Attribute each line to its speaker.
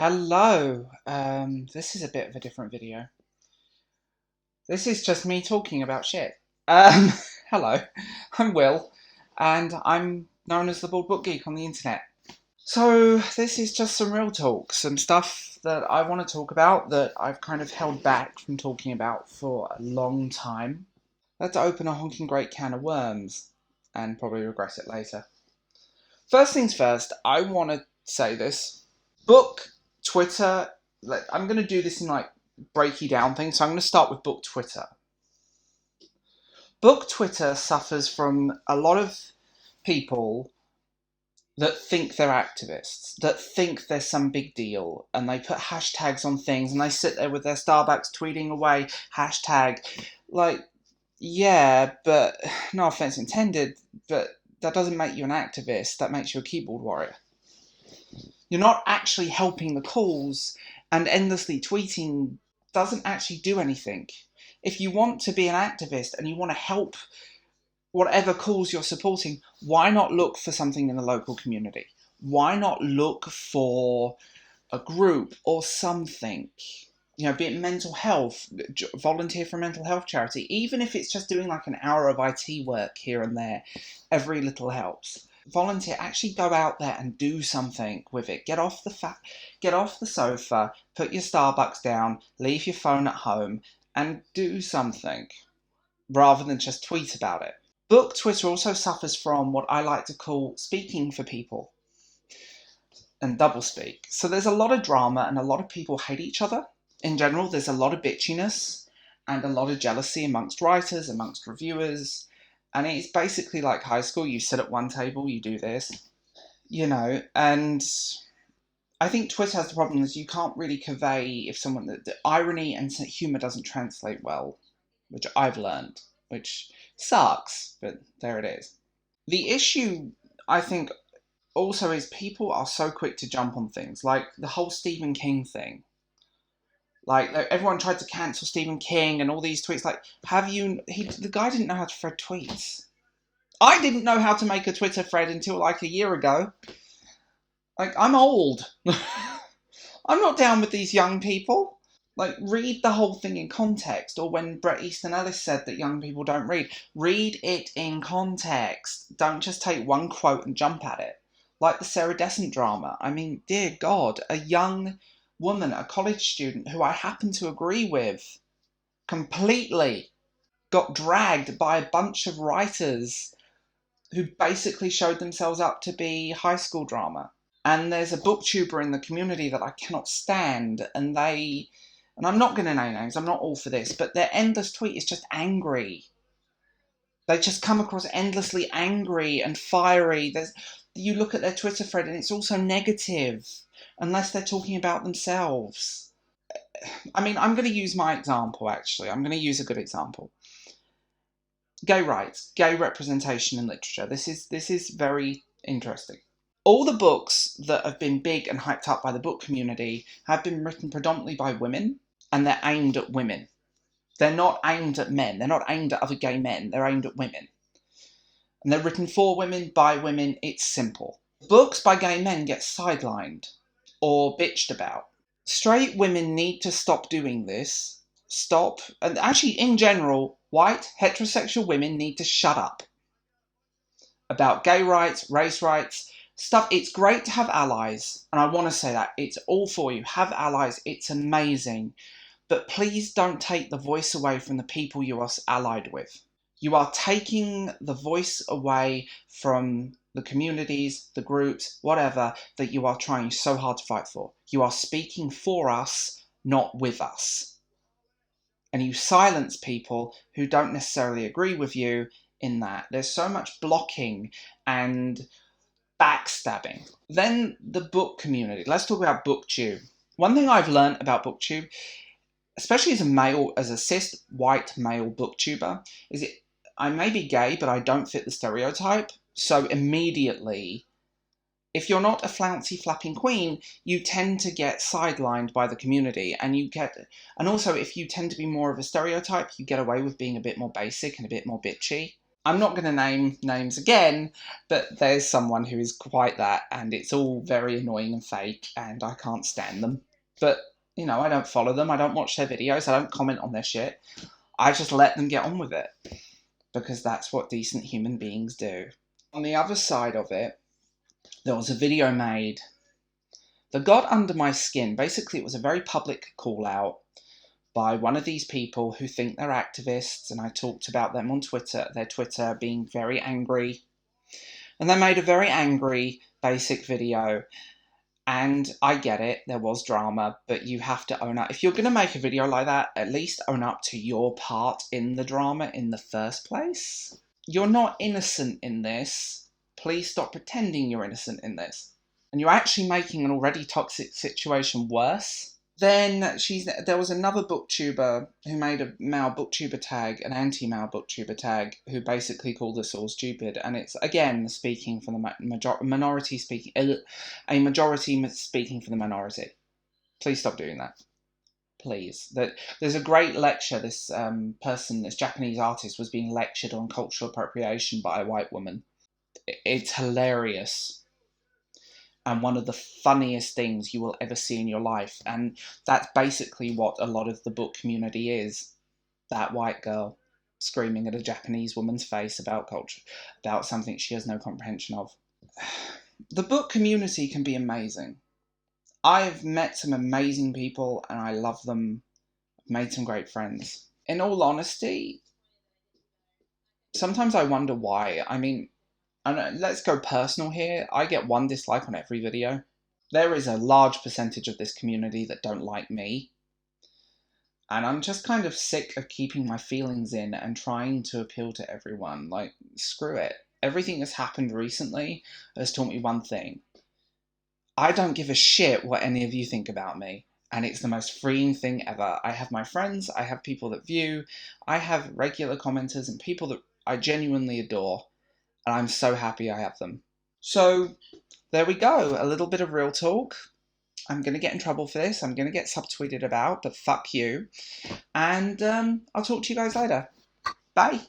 Speaker 1: Hello, this is a bit of a different video. This is just me talking about shit. Um, Hello, I'm Will, and I'm known as the Bald Book Geek on the internet. So this is just some real talk, some stuff that I want to talk about that I've kind of held back from talking about for a long time. Let's open a honking great can of worms, and probably regret it later. First things first, I want to say this. Book Twitter, I'm going to do this in like breaky down things, so I'm going to start with book Twitter. Book Twitter suffers from a lot of people that think they're activists, that think there's some big deal, and they put hashtags on things, and they sit there with their Starbucks tweeting away, hashtag, like, yeah, but, no offense intended, but that doesn't make you an activist, that makes you a keyboard warrior. You're not actually helping the cause, and endlessly tweeting doesn't actually do anything. If you want to be an activist and you want to help whatever cause you're supporting, why not look for something in the local community? Why not look for a group or something? You know, be it mental health, volunteer for a mental health charity, even if it's just doing like an hour of IT work here and there, every little helps. Volunteer, actually go out there and do something with it. Get off the sofa, put your Starbucks down, leave your phone at home, and do something, rather than just tweet about it. Book Twitter also suffers from what I like to call speaking for people, and doublespeak. So there's a lot of drama and a lot of people hate each other. In general, there's a lot of bitchiness and a lot of jealousy amongst writers, amongst reviewers. And it's basically like high school. You sit at one table, you do this, and I think Twitter has the problem is you can't really convey if someone, the irony and humour doesn't translate well, which I've learned, which sucks, but there it is. The issue, I think, also is people are so quick to jump on things, like the whole Stephen King thing. Like, everyone tried to cancel Stephen King and all these tweets. Like, the guy didn't know how to thread tweets. I didn't know how to make a Twitter thread until like a year ago. Like, I'm old. I'm not down with these young people. Like, read the whole thing in context. Or when Bret Easton Ellis said that young people don't read it in context. Don't just take one quote and jump at it. Like the Sarah Descent drama. I mean, dear God, a young woman, a college student who I happen to agree with completely, got dragged by a bunch of writers who basically showed themselves up to be high school drama. And there's a booktuber in the community that I cannot stand, and I'm not going to name names, I'm not all for this, but their endless tweet is just angry. They just come across endlessly angry and fiery. You look at their Twitter thread and it's also negative, unless they're talking about themselves. I mean, I'm going to use my example, actually. I'm going to use a good example. Gay rights, gay representation in literature. This is very interesting. All the books that have been big and hyped up by the book community have been written predominantly by women, and they're aimed at women. They're not aimed at men. They're not aimed at other gay men. They're aimed at women. And they're written for women, by women. It's simple. Books by gay men get sidelined or bitched about. Straight women need to stop doing this. Stop. And actually, in general, white, heterosexual women need to shut up about gay rights, race rights, stuff. It's great to have allies, and I want to say that. It's all for you. Have allies. It's amazing. But please don't take the voice away from the people you are allied with. You are taking the voice away from the communities, the groups, whatever, that you are trying so hard to fight for. You are speaking for us, not with us. And you silence people who don't necessarily agree with you in that. There's so much blocking and backstabbing. Then the book community. Let's talk about Booktube. One thing I've learned about Booktube, especially as a cis white male booktuber, is I may be gay, but I don't fit the stereotype. So immediately, if you're not a flouncy flapping queen, you tend to get sidelined by the community, and also if you tend to be more of a stereotype, you get away with being a bit more basic and a bit more bitchy. I'm not going to name names again, but there's someone who is quite that, and it's all very annoying and fake, and I can't stand them. But, you know, I don't follow them, I don't watch their videos, I don't comment on their shit. I just let them get on with it, because that's what decent human beings do. On the other side of it, there was a video made that got under my skin. Basically, it was a very public call out by one of these people who think they're activists, and I talked about them on Twitter, their Twitter being very angry. And they made a very angry, basic video. And I get it, there was drama, but you have to own up. If you're going to make a video like that, at least own up to your part in the drama in the first place. You're not innocent in this. Please stop pretending you're innocent in this. And you're actually making an already toxic situation worse. Then there was another booktuber who made a male booktuber tag, an anti-male booktuber tag, who basically called us all stupid. And it's, again, speaking for the minority speaking, a majority speaking for the minority. Please stop doing that. Please. There's a great lecture. This this Japanese artist, was being lectured on cultural appropriation by a white woman. It's hilarious. And one of the funniest things you will ever see in your life. And that's basically what a lot of the book community is. That white girl screaming at a Japanese woman's face about culture, about something she has no comprehension of. The book community can be amazing. I've met some amazing people and I love them. I've made some great friends. In all honesty, sometimes I wonder why. I mean, and let's go personal here. I get one dislike on every video. There is a large percentage of this community that don't like me. And I'm just kind of sick of keeping my feelings in and trying to appeal to everyone. Like, screw it. Everything that's happened recently has taught me one thing. I don't give a shit what any of you think about me. And it's the most freeing thing ever. I have my friends, I have people that view, I have regular commenters and people that I genuinely adore. And I'm so happy I have them. So, there we go. A little bit of real talk. I'm going to get in trouble for this. I'm going to get subtweeted about, but fuck you. And I'll talk to you guys later. Bye.